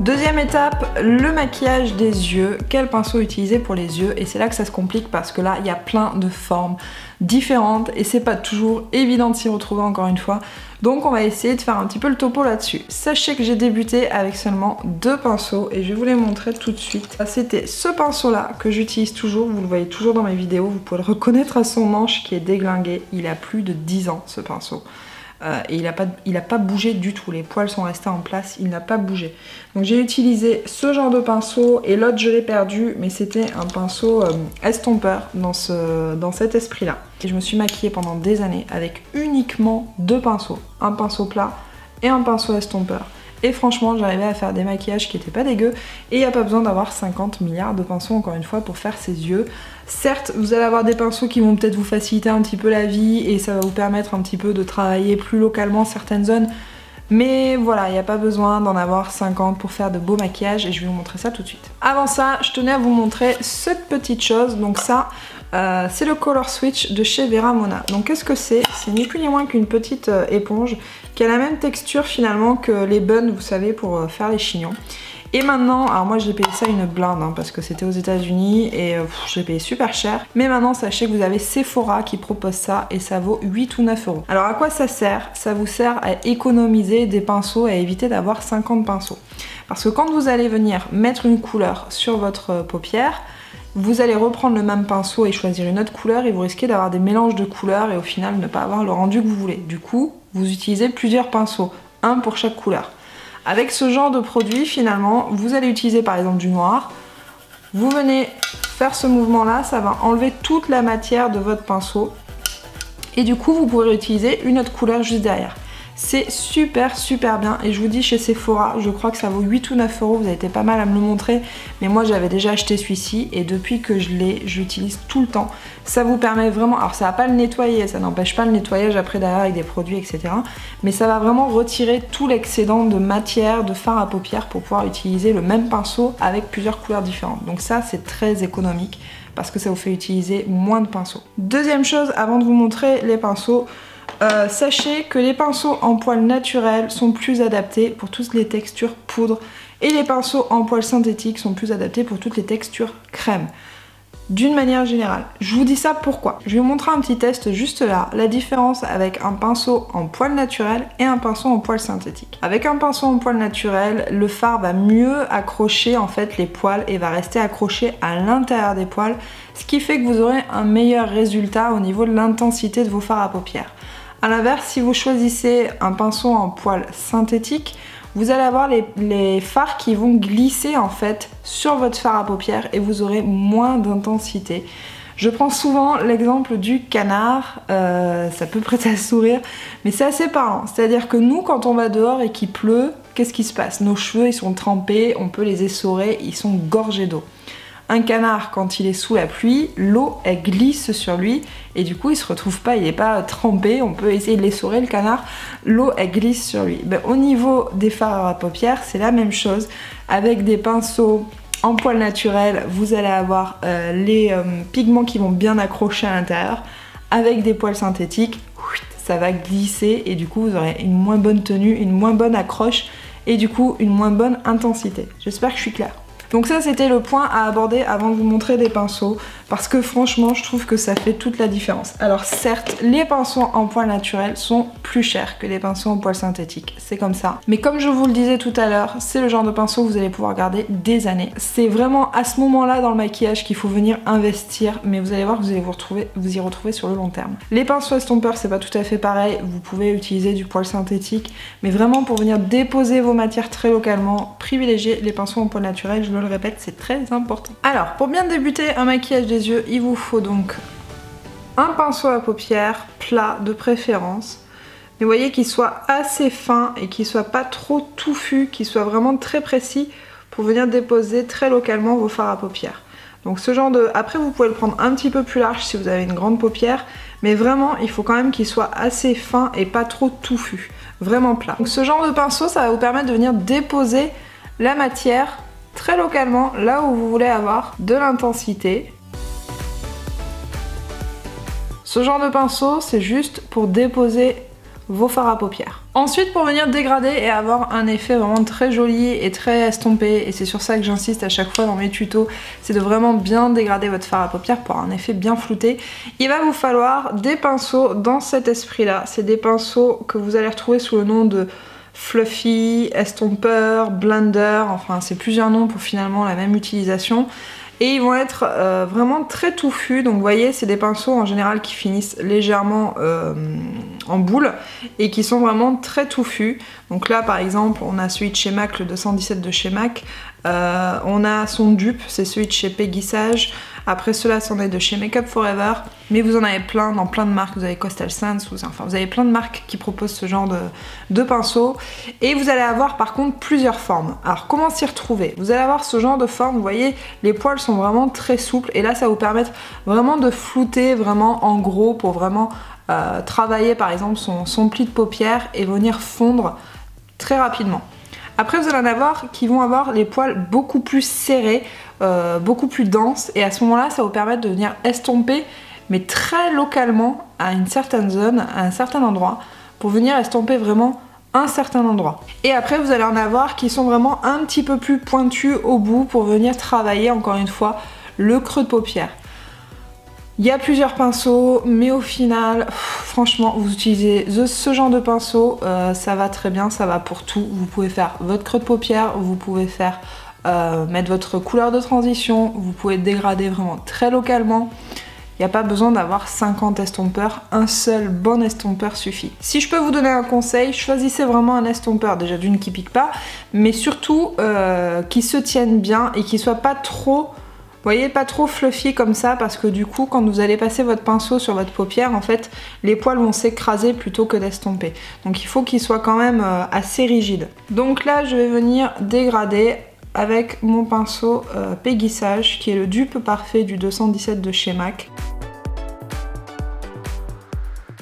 Deuxième étape, le maquillage des yeux. Quel pinceau utiliser pour les yeux? Et c'est là que ça se complique parce que là, il y a plein de formes différentes et c'est pas toujours évident de s'y retrouver encore une fois. Donc on va essayer de faire un petit peu le topo là-dessus. Sachez que j'ai débuté avec seulement 2 pinceaux et je vais vous les montrer tout de suite. C'était ce pinceau là que j'utilise toujours, vous le voyez toujours dans mes vidéos, vous pouvez le reconnaître à son manche qui est déglingué. Il a plus de 10 ans ce pinceau. Et il a pas bougé du tout, les poils sont restés en place, il n'a pas bougé. Donc j'ai utilisé ce genre de pinceau et l'autre je l'ai perdu, mais c'était un pinceau estompeur dans cet esprit là. Et je me suis maquillée pendant des années avec uniquement 2 pinceaux, un pinceau plat et un pinceau estompeur. Et franchement j'arrivais à faire des maquillages qui étaient pas dégueux et il n'y a pas besoin d'avoir 50 milliards de pinceaux encore une fois pour faire ses yeux. Certes vous allez avoir des pinceaux qui vont peut-être vous faciliter un petit peu la vie et ça va vous permettre un petit peu de travailler plus localement certaines zones. Mais voilà, il n'y a pas besoin d'en avoir 50 pour faire de beaux maquillages et je vais vous montrer ça tout de suite. Avant ça, je tenais à vous montrer cette petite chose. Donc ça, c'est le Color Switch de chez Vera Mona. Donc qu'est-ce que c'est? C'est ni plus ni moins qu'une petite éponge qui a la même texture finalement que les buns, vous savez, pour faire les chignons. Et maintenant, alors moi j'ai payé ça une blinde hein, parce que c'était aux États-Unis et j'ai payé super cher. Mais maintenant sachez que vous avez Sephora qui propose ça et ça vaut 8 ou 9 euros. Alors à quoi ça sert? Ça vous sert à économiser des pinceaux et à éviter d'avoir 50 pinceaux. Parce que quand vous allez venir mettre une couleur sur votre paupière, vous allez reprendre le même pinceau et choisir une autre couleur et vous risquez d'avoir des mélanges de couleurs et au final ne pas avoir le rendu que vous voulez. Du coup, vous utilisez plusieurs pinceaux, un pour chaque couleur. Avec ce genre de produit, finalement, vous allez utiliser par exemple du noir. Vous venez faire ce mouvement-là, ça va enlever toute la matière de votre pinceau. Et du coup, vous pourrez utiliser une autre couleur juste derrière. C'est super bien et je vous dis chez Sephora, je crois que ça vaut 8 ou 9 euros, vous avez été pas mal à me le montrer, mais moi j'avais déjà acheté celui-ci et depuis que je l'ai, je l'utilise tout le temps. Ça vous permet vraiment, alors ça va pas le nettoyer, ça n'empêche pas le nettoyage après derrière avec des produits etc. Mais ça va vraiment retirer tout l'excédent de matière, de fard à paupières pour pouvoir utiliser le même pinceau avec plusieurs couleurs différentes. Donc ça c'est très économique parce que ça vous fait utiliser moins de pinceaux. Deuxième chose, avant de vous montrer les pinceaux, sachez que les pinceaux en poils naturels sont plus adaptés pour toutes les textures poudre et les pinceaux en poils synthétiques sont plus adaptés pour toutes les textures crème. D'une manière générale. Je vous dis ça pourquoi? Je vais vous montrer un petit test juste là, la différence avec un pinceau en poils naturel et un pinceau en poils synthétique. Avec un pinceau en poils naturel, le fard va mieux accrocher en fait les poils et va rester accroché à l'intérieur des poils, ce qui fait que vous aurez un meilleur résultat au niveau de l'intensité de vos fards à paupières. A l'inverse, si vous choisissez un pinceau en poils synthétique, vous allez avoir les fards qui vont glisser en fait sur votre fard à paupières et vous aurez moins d'intensité. Je prends souvent l'exemple du canard, ça peut prêter à sourire, mais c'est assez parlant. C'est-à-dire que nous, quand on va dehors et qu'il pleut, qu'est-ce qui se passe? Nos cheveux, ils sont trempés, on peut les essorer, ils sont gorgés d'eau. Un canard, quand il est sous la pluie, l'eau elle glisse sur lui et du coup il se retrouve pas, il n'est pas trempé, on peut essayer de l'essorer le canard, l'eau elle glisse sur lui. Ben, au niveau des fards à paupières, c'est la même chose. Avec des pinceaux en poils naturels, vous allez avoir les pigments qui vont bien accrocher à l'intérieur. Avec des poils synthétiques, ça va glisser et du coup vous aurez une moins bonne tenue, une moins bonne accroche et du coup une moins bonne intensité. J'espère que je suis claire. Donc ça c'était le point à aborder avant de vous montrer des pinceaux parce que franchement je trouve que ça fait toute la différence. Alors certes les pinceaux en poils naturels sont plus chers que les pinceaux en poils synthétiques, c'est comme ça. Mais comme je vous le disais tout à l'heure, c'est le genre de pinceau que vous allez pouvoir garder des années. C'est vraiment à ce moment là dans le maquillage qu'il faut venir investir, mais vous allez voir que vous allez vous y retrouver sur le long terme. Les pinceaux estompeurs c'est pas tout à fait pareil, vous pouvez utiliser du poil synthétique, mais vraiment pour venir déposer vos matières très localement, privilégiez les pinceaux en poils naturels, je le répète, c'est très important. Alors, pour bien débuter un maquillage des yeux, il vous faut donc un pinceau à paupières, plat de préférence. Mais vous voyez qu'il soit assez fin et qu'il soit pas trop touffu, qu'il soit vraiment très précis pour venir déposer très localement vos fards à paupières. Donc ce genre de... Après vous pouvez le prendre un petit peu plus large si vous avez une grande paupière, mais vraiment il faut quand même qu'il soit assez fin et pas trop touffu, vraiment plat. Donc ce genre de pinceau ça va vous permettre de venir déposer la matière très localement, là où vous voulez avoir de l'intensité. Ce genre de pinceau, c'est juste pour déposer vos fards à paupières. Ensuite, pour venir dégrader et avoir un effet vraiment très joli et très estompé, et c'est sur ça que j'insiste à chaque fois dans mes tutos, c'est de vraiment bien dégrader votre fard à paupières pour avoir un effet bien flouté, il va vous falloir des pinceaux dans cet esprit-là. C'est des pinceaux que vous allez retrouver sous le nom de Fluffy, Estompeur, Blender, enfin c'est plusieurs noms pour finalement la même utilisation. Et ils vont être vraiment très touffus, donc vous voyez c'est des pinceaux en général qui finissent légèrement en boule et qui sont vraiment très touffus. Donc là par exemple on a celui de chez MAC, le 217 de chez MAC, on a son dupe, c'est celui de chez Peggy Sage. Après cela, c'en est de chez Makeup Forever, mais vous en avez plein dans plein de marques. Vous avez Coastal Scents, enfin vous avez plein de marques qui proposent ce genre de pinceaux. Et vous allez avoir par contre plusieurs formes. Alors comment s'y retrouver? Vous allez avoir ce genre de forme, vous voyez, les poils sont vraiment très souples et là ça va vous permettre vraiment de flouter vraiment en gros pour vraiment travailler par exemple son pli de paupière et venir fondre très rapidement. Après vous allez en avoir qui vont avoir les poils beaucoup plus serrés, beaucoup plus denses, et à ce moment là ça va vous permettre de venir estomper mais très localement à une certaine zone, à un certain endroit, pour venir estomper vraiment un certain endroit. Et après vous allez en avoir qui sont vraiment un petit peu plus pointus au bout pour venir travailler encore une fois le creux de paupière. Il y a plusieurs pinceaux, mais au final, franchement, vous utilisez ce genre de pinceau, ça va très bien, ça va pour tout. Vous pouvez faire votre creux de paupière, vous pouvez faire mettre votre couleur de transition, vous pouvez dégrader vraiment très localement. Il n'y a pas besoin d'avoir 50 estompeurs, un seul bon estompeur suffit. Si je peux vous donner un conseil, choisissez vraiment un estompeur, déjà d'une qui pique pas, mais surtout qui se tienne bien et qui soit pas trop... Vous voyez, pas trop fluffy comme ça, parce que du coup quand vous allez passer votre pinceau sur votre paupière, en fait les poils vont s'écraser plutôt que d'estomper. Donc il faut qu'il soit quand même assez rigide. Donc là je vais venir dégrader avec mon pinceau Peggy Sage, qui est le dupe parfait du 217 de chez MAC.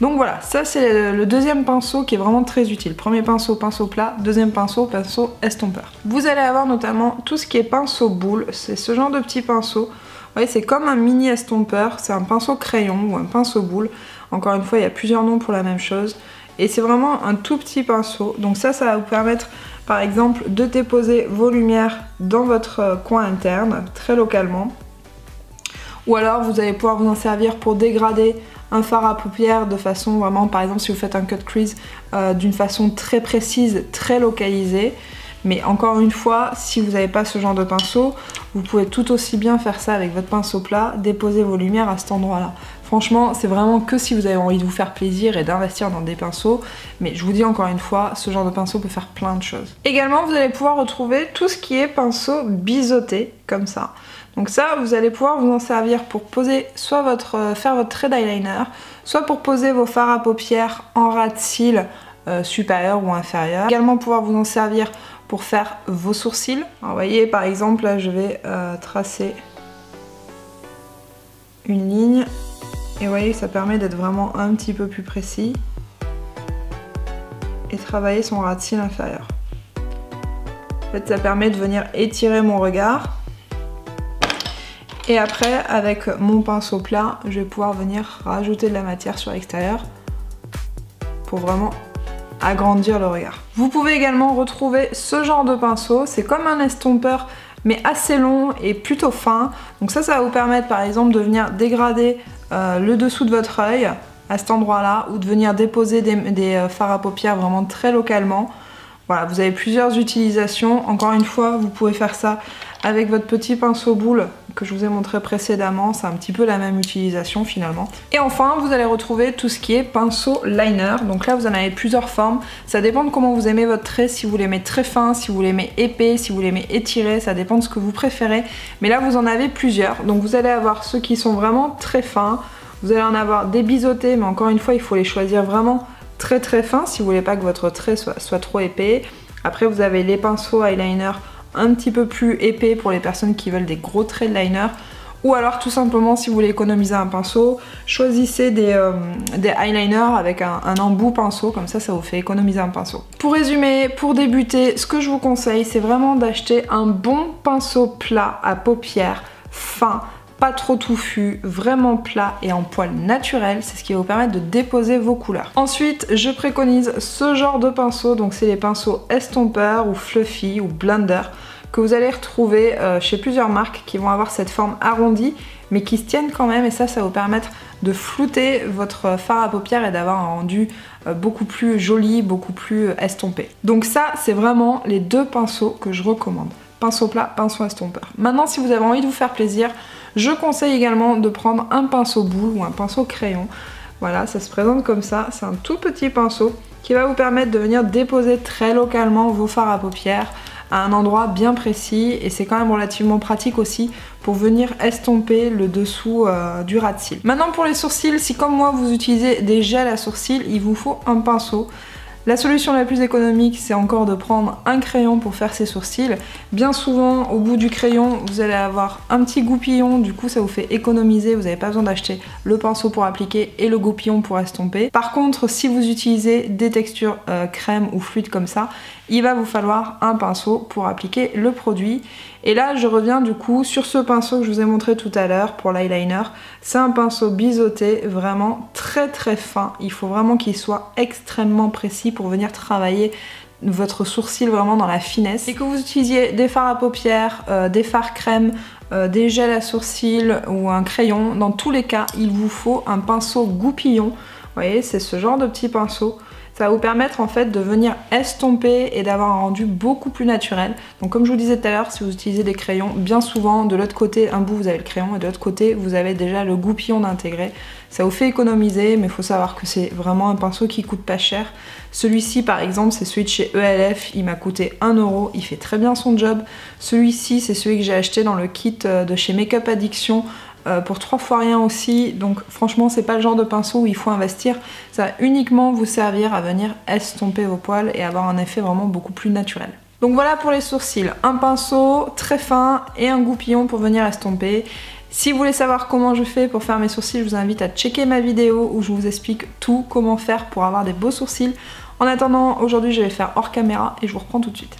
Donc voilà, ça c'est le deuxième pinceau qui est vraiment très utile. Premier pinceau, pinceau plat, deuxième pinceau, pinceau estompeur. Vous allez avoir notamment tout ce qui est pinceau boule, c'est ce genre de petit pinceau. Vous voyez, c'est comme un mini estompeur, c'est un pinceau crayon ou un pinceau boule. Encore une fois, il y a plusieurs noms pour la même chose. Et c'est vraiment un tout petit pinceau. Donc ça va vous permettre par exemple de déposer vos lumières dans votre coin interne, très localement. Ou alors vous allez pouvoir vous en servir pour dégrader un fard à paupières de façon vraiment, par exemple si vous faites un cut crease, d'une façon très précise, très localisée. Mais encore une fois, si vous n'avez pas ce genre de pinceau, vous pouvez tout aussi bien faire ça avec votre pinceau plat, déposer vos lumières à cet endroit-là. Franchement, c'est vraiment que si vous avez envie de vous faire plaisir et d'investir dans des pinceaux, mais je vous dis encore une fois, ce genre de pinceau peut faire plein de choses. Également, vous allez pouvoir retrouver tout ce qui est pinceau biseauté, comme ça. Donc ça, vous allez pouvoir vous en servir pour poser soit faire votre trait d'eyeliner, soit pour poser vos fards à paupières en ras de cils supérieur ou inférieur. Également pouvoir vous en servir pour faire vos sourcils. Alors, vous voyez, par exemple, là je vais tracer une ligne. Et vous voyez, ça permet d'être vraiment un petit peu plus précis et travailler son ras de cils inférieur. En fait, ça permet de venir étirer mon regard. Et après, avec mon pinceau plat, je vais pouvoir venir rajouter de la matière sur l'extérieur pour vraiment agrandir le regard. Vous pouvez également retrouver ce genre de pinceau, c'est comme un estompeur mais assez long et plutôt fin. Donc ça va vous permettre par exemple de venir dégrader le dessous de votre œil à cet endroit-là, ou de venir déposer des fards à paupières vraiment très localement. Voilà, vous avez plusieurs utilisations. Encore une fois, vous pouvez faire ça avec votre petit pinceau boule que je vous ai montré précédemment, c'est un petit peu la même utilisation finalement. Et enfin, vous allez retrouver tout ce qui est pinceau liner. Donc là, vous en avez plusieurs formes. Ça dépend de comment vous aimez votre trait, si vous l'aimez très fin, si vous l'aimez épais, si vous l'aimez étiré, ça dépend de ce que vous préférez. Mais là, vous en avez plusieurs. Donc vous allez avoir ceux qui sont vraiment très fins. Vous allez en avoir des biseautés, mais encore une fois, il faut les choisir vraiment très très fins si vous voulez pas que votre trait soit trop épais. Après, vous avez les pinceaux eyeliner un petit peu plus épais pour les personnes qui veulent des gros traits de liner, ou alors tout simplement si vous voulez économiser un pinceau, choisissez des eyeliners avec un embout pinceau, comme ça vous fait économiser un pinceau. Pour résumer, pour débuter, ce que je vous conseille, c'est vraiment d'acheter un bon pinceau plat à paupières fin, pas trop touffu, vraiment plat et en poil naturel, c'est ce qui va vous permettre de déposer vos couleurs. Ensuite, je préconise ce genre de pinceau, donc c'est les pinceaux estompeurs ou fluffy ou blender que vous allez retrouver chez plusieurs marques qui vont avoir cette forme arrondie mais qui se tiennent quand même, et ça va vous permettre de flouter votre fard à paupières et d'avoir un rendu beaucoup plus joli, beaucoup plus estompé. Donc ça, c'est vraiment les deux pinceaux que je recommande. Pinceau plat, pinceau estompeur. Maintenant, si vous avez envie de vous faire plaisir, je conseille également de prendre un pinceau boule ou un pinceau crayon. Voilà, ça se présente comme ça, c'est un tout petit pinceau qui va vous permettre de venir déposer très localement vos fards à paupières à un endroit bien précis, et c'est quand même relativement pratique aussi pour venir estomper le dessous du ras de cils. Maintenant pour les sourcils, si comme moi vous utilisez des gels à sourcils, il vous faut un pinceau. La solution la plus économique, c'est encore de prendre un crayon pour faire ses sourcils. Bien souvent, au bout du crayon, vous allez avoir un petit goupillon, du coup ça vous fait économiser, vous n'avez pas besoin d'acheter le pinceau pour appliquer et le goupillon pour estomper. Par contre, si vous utilisez des textures crème ou fluides comme ça, il va vous falloir un pinceau pour appliquer le produit. Et là, je reviens du coup sur ce pinceau que je vous ai montré tout à l'heure pour l'eyeliner. C'est un pinceau biseauté, vraiment très très fin. Il faut vraiment qu'il soit extrêmement précis pour venir travailler votre sourcil vraiment dans la finesse. Et que vous utilisiez des fards à paupières, des fards crème, des gels à sourcils ou un crayon, dans tous les cas, il vous faut un pinceau goupillon. Vous voyez, c'est ce genre de petit pinceau. Ça va vous permettre en fait de venir estomper et d'avoir un rendu beaucoup plus naturel. Donc comme je vous disais tout à l'heure, si vous utilisez des crayons, bien souvent de l'autre côté, un bout vous avez le crayon et de l'autre côté vous avez déjà le goupillon d'intégrer. Ça vous fait économiser, mais il faut savoir que c'est vraiment un pinceau qui coûte pas cher. Celui-ci par exemple, c'est celui de chez ELF, il m'a coûté 1 €, il fait très bien son job. Celui-ci, c'est celui que j'ai acheté dans le kit de chez Make Up Addiction. Pour 3 fois rien aussi, donc franchement c'est pas le genre de pinceau où il faut investir, ça va uniquement vous servir à venir estomper vos poils et avoir un effet vraiment beaucoup plus naturel. Donc voilà pour les sourcils, un pinceau très fin et un goupillon pour venir estomper. Si vous voulez savoir comment je fais pour faire mes sourcils, je vous invite à checker ma vidéo où je vous explique tout, comment faire pour avoir des beaux sourcils. En attendant, aujourd'hui je vais faire hors caméra et je vous reprends tout de suite.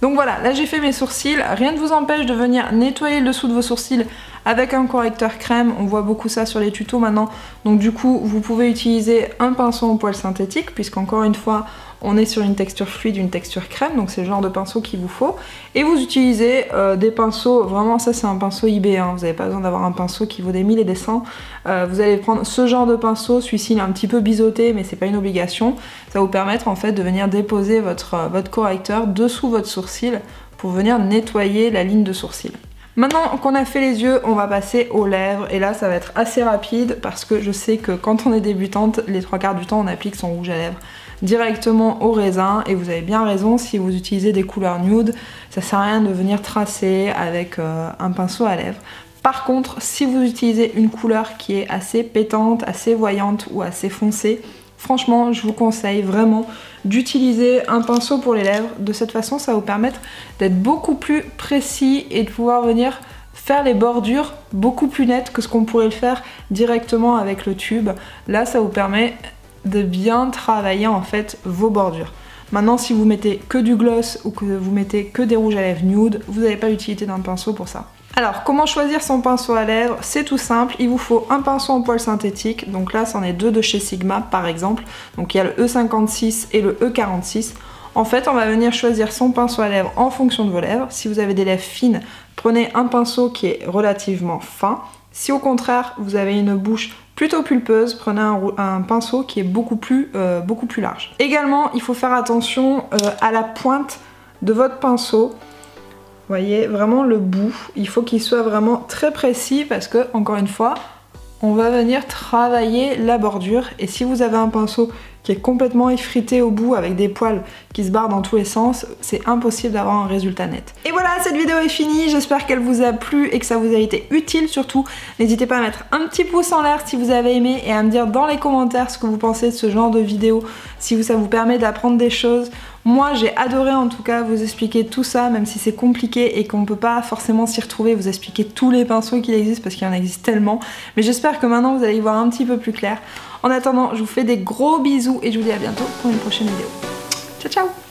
Donc voilà, là j'ai fait mes sourcils, rien ne vous empêche de venir nettoyer le dessous de vos sourcils avec un correcteur crème, on voit beaucoup ça sur les tutos maintenant, donc du coup vous pouvez utiliser un pinceau en poil synthétique, puisqu'encore une fois on est sur une texture fluide, une texture crème, donc c'est le genre de pinceau qu'il vous faut, et vous utilisez des pinceaux, vraiment ça c'est un pinceau eBay, hein. Vous n'avez pas besoin d'avoir un pinceau qui vaut des 1000 et des 100, vous allez prendre ce genre de pinceau, celui-ci il est un petit peu biseauté mais c'est pas une obligation, ça va vous permettre en fait de venir déposer votre correcteur dessous votre sourcil pour venir nettoyer la ligne de sourcil. Maintenant qu'on a fait les yeux, on va passer aux lèvres, et là ça va être assez rapide parce que je sais que quand on est débutante, les 3/4 du temps on applique son rouge à lèvres directement au raisin, et vous avez bien raison, si vous utilisez des couleurs nude, ça sert à rien de venir tracer avec un pinceau à lèvres. Par contre, si vous utilisez une couleur qui est assez pétante, assez voyante ou assez foncée, franchement, je vous conseille vraiment d'utiliser un pinceau pour les lèvres. De cette façon, ça va vous permettre d'être beaucoup plus précis et de pouvoir venir faire les bordures beaucoup plus nettes que ce qu'on pourrait le faire directement avec le tube. Là, ça vous permet de bien travailler en fait vos bordures. Maintenant, si vous mettez que du gloss ou que vous mettez que des rouges à lèvres nude, vous n'avez pas l'utilité d'un pinceau pour ça. Alors, comment choisir son pinceau à lèvres? C'est tout simple, il vous faut un pinceau en poil synthétique, donc là c'en est 2 de chez Sigma par exemple, donc il y a le E56 et le E46. En fait, on va venir choisir son pinceau à lèvres en fonction de vos lèvres. Si vous avez des lèvres fines, prenez un pinceau qui est relativement fin. Si au contraire, vous avez une bouche plutôt pulpeuse, prenez un pinceau qui est beaucoup plus large. Également, il faut faire attention à la pointe de votre pinceau. Vous voyez, vraiment le bout, il faut qu'il soit vraiment très précis parce que, encore une fois, on va venir travailler la bordure. Et si vous avez un pinceau qui est complètement effrité au bout avec des poils qui se barrent dans tous les sens, c'est impossible d'avoir un résultat net. Et voilà, cette vidéo est finie, j'espère qu'elle vous a plu et que ça vous a été utile surtout. N'hésitez pas à mettre un petit pouce en l'air si vous avez aimé et à me dire dans les commentaires ce que vous pensez de ce genre de vidéo, si ça vous permet d'apprendre des choses. Moi j'ai adoré en tout cas vous expliquer tout ça, même si c'est compliqué et qu'on peut pas forcément s'y retrouver, vous expliquer tous les pinceaux qu'il existe parce qu'il y en existe tellement. Mais j'espère que maintenant vous allez y voir un petit peu plus clair. En attendant, je vous fais des gros bisous et je vous dis à bientôt pour une prochaine vidéo. Ciao ciao!